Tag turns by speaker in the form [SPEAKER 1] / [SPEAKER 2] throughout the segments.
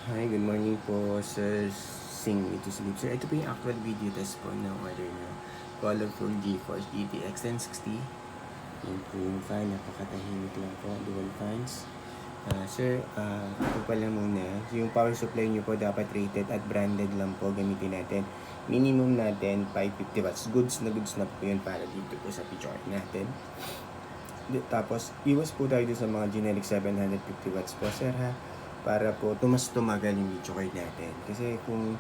[SPEAKER 1] Hi, good morning po, Sir Sing Me to Sleep. Sir, ito po yung actual video test po ng order nyo. Colorful GeForce GTX 1060. Yun po yung fan, napakatahimik lang po, dual fans. Ito pala muna, yung power supply nyo po dapat rated at branded lang po gamitin natin. Minimum natin 550 watts. Goods na po yun para dito po sa picture natin. Tapos, iwas po tayo sa mga generic 750 watts po, sir ha. Para po tumagal yung video card natin. Kasi kung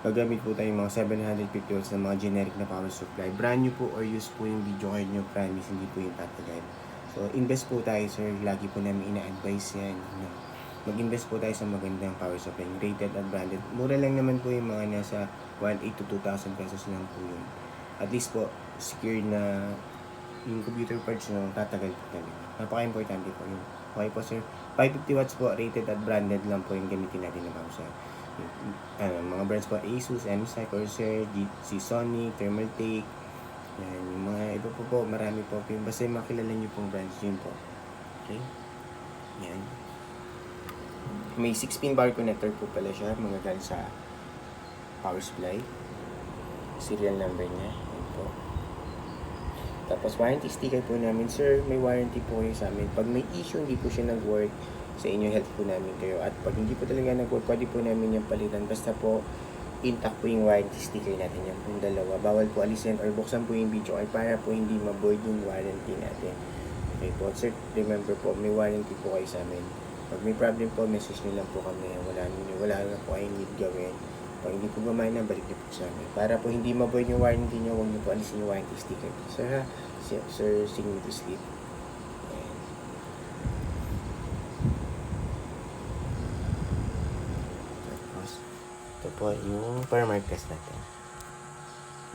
[SPEAKER 1] gagamit po tayo mga 750 watts na mga generic na power supply, brand new po or use po yung video card nyo, promise, hindi po yung tatagal. So, invest po tayo, sir. Lagi po namin ina-advise yan. No? Mag-invest po tayo sa magandang power supply, rated at branded. Mura lang naman po yung mga nasa 1,800 to 2,000 pesos lang po yun. At least po, secure na yung computer parts nyo, tatagal po talaga. Napaka-importante po yun. Okay po, sir. 550 watts po, rated at branded lang po yung gamitin natin na mouse. Mga brands po, Asus, MSI, Corsair, Sonic, Thermaltake. Yan, yung mga iba po, marami po. Basta yung makilala nyo pong brands, yun po. Okay? Yan. May 6-pin bar connector po pala siya, mga galing sa power supply. Serial number niya. Yan po. Tapos warranty sticker po namin, sir, may warranty po kayo sa amin. Pag may issue, hindi po siya nag-work, sa inyo health po namin kayo. At pag hindi po talaga nag-work, pwede po namin yung palitan. Basta po, intact po yung warranty sticker natin. Yan po yung dalawa. Bawal po alisin or buksan po yung video ay para po hindi ma-void yung warranty natin. Okay po, sir, remember po, may warranty po kayo sa amin. Pag may problem po, message nyo lang po kami. Wala na po kayong need gawin. Pag hindi po gumana, balik niyo po sa amin. Para po hindi ma-void yung warranty nyo, huwag niyo po alisin yung warranty sticker. Sir ha, Sir Sing Me to Sleep. Ayan. Tapos, ito po yung parameter test natin.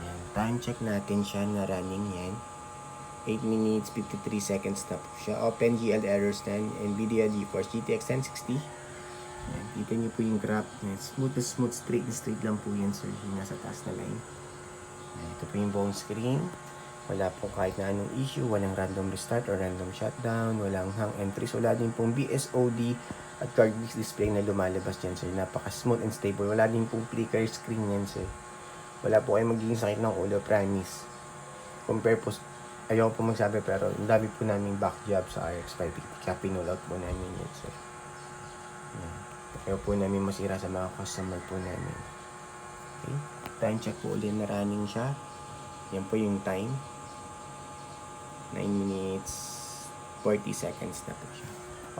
[SPEAKER 1] Ayan. Time check natin siya na running yan. 8 minutes, 53 seconds na po siya. OpenGL error stand, NVIDIA GeForce GTX 1060. Ayan, kita niyo po yung graph. Smooth na smooth, straight lang po yan, sir. Yung nasa taas na line. Ayan, ito po yung buong screen. Wala po kahit na anong issue. Walang random restart or random shutdown. Walang hang entries. Wala din pong BSOD at card mix display na lumalabas dyan, sir. Napaka-smooth and stable. Wala din pong flicker screen yan, sir. Wala po kayong magiging sakit ng ulo, promise. Compare po, ayoko po magsabi pero ang dami po namin back job sa RX 550. Kaya pinull out po namin yan, sir. Ayan. Ayaw po namin masira sa mga customer po namin. Okay. Time check po ulit na running siya. Yan po yung time. 9 minutes 40 seconds na po siya.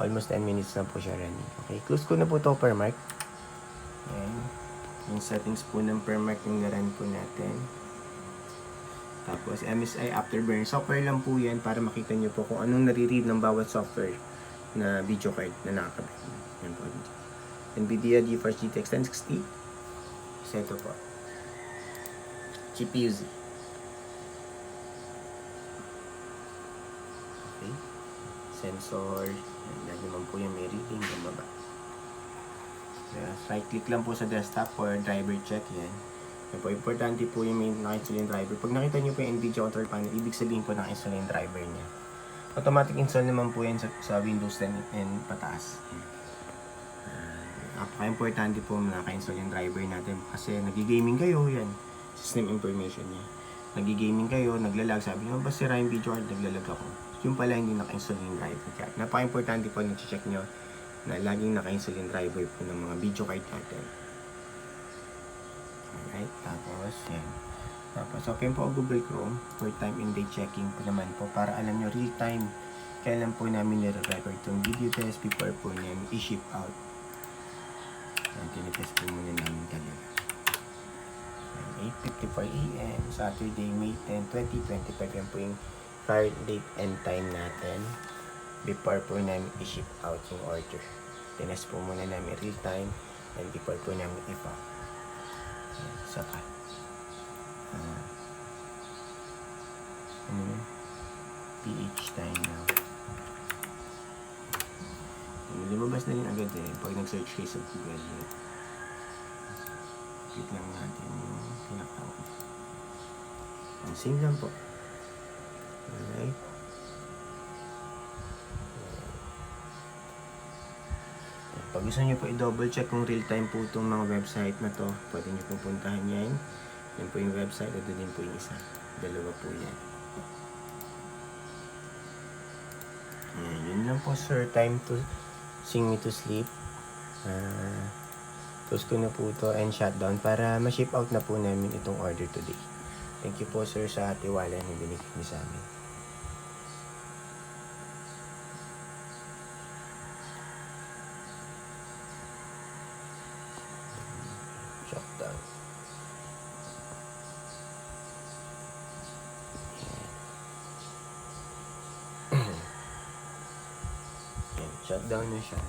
[SPEAKER 1] Almost 10 minutes na po siya running. Okay, close ko na po ito per mark. Ayan. Yung settings po ng per mark yung naran po natin. Tapos MSI Afterburner. Software lang po yan para makita nyo po kung anong nare-read ng bawat software na video card na nakakabit. Yan po. NVIDIA GeForce GTX 1060. So ito po. GPU Z. Okay. Sensor. Yan naman po yung may reading ng baba. Right click lang po sa desktop for driver check. Yan. Yan po. Importante po yung may naka-install yung driver. Pag nakita nyo po yung NVIDIA control panel, ibig sabihin po naka-install yung driver niya. Automatic install naman po yan sa Windows 10 and pataas. Napaka-importante po naka-install yung driver natin kasi nagigaming kayo, yan, system information niya. Nagigaming kayo, naglalag, sabi nyo, ba sira yung video card, naglalag ako. Yung pala hindi naka-install yung driver. Kaya napaka-importante po na-check nyo na laging naka-install yung driver po ng mga video card natin. Alright, tapos, yan. Tapos, open po ang Google Chrome for time and date checking po naman po para alam nyo real time kailan po namin nire-record itong video test before po namin i-ship out. Tinitest po muna namin kanina. 8:54 AM, Saturday, May 10, 2025. Yan po yung current date and time natin before po namin i-ship out yung order. Tinest po muna namin real time and before po namin i-pack. Saka PH time now. Lumabas na rin agad pag nag-search kayo sa Google. Click lang natin yung pinaka-out. Same lang po. Alright. Pag gusto nyo po i-double check kung real time po itong mga website na to, pwede nyo pong puntahan yan. Yan po yung website at doon din po yung isa. Dalawa po yan. Yan, yun lang po sir. Time to sing me to sleep. Close ko na po ito and shutdown para ma-ship out na po namin itong order today. Thank you po sir sa tiwala na binigay niyo sa amin. Shutdown. Yan, shutdown na siya.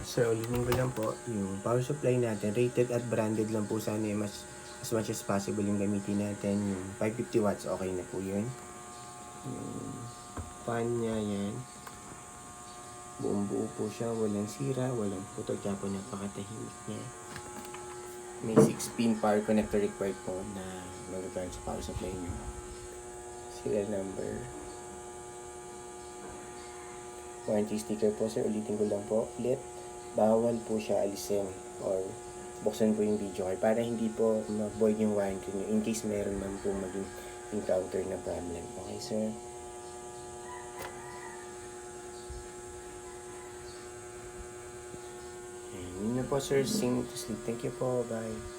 [SPEAKER 1] Sir, ulitin ko lang po, yung power supply natin, rated at branded lang po sana as much as possible yung gamitin natin. Yung 550 watts, okay na po yun. Yung fan niya yan. Buong buo po siya, walang sira, walang putol, kaya po napakatahimik niya. May 6-pin power connector required po na mag-return sa power supply niyo. Serial number. Warranty sticker po sir, ulitin ko lang po ulit. Bawal po siya alisin or buksan po yung video card para hindi po mag-void yung warranty nyo in case meron man po maging encounter na problem. Okay sir? Yun na po sir, sing to sleep. Thank you po, bye.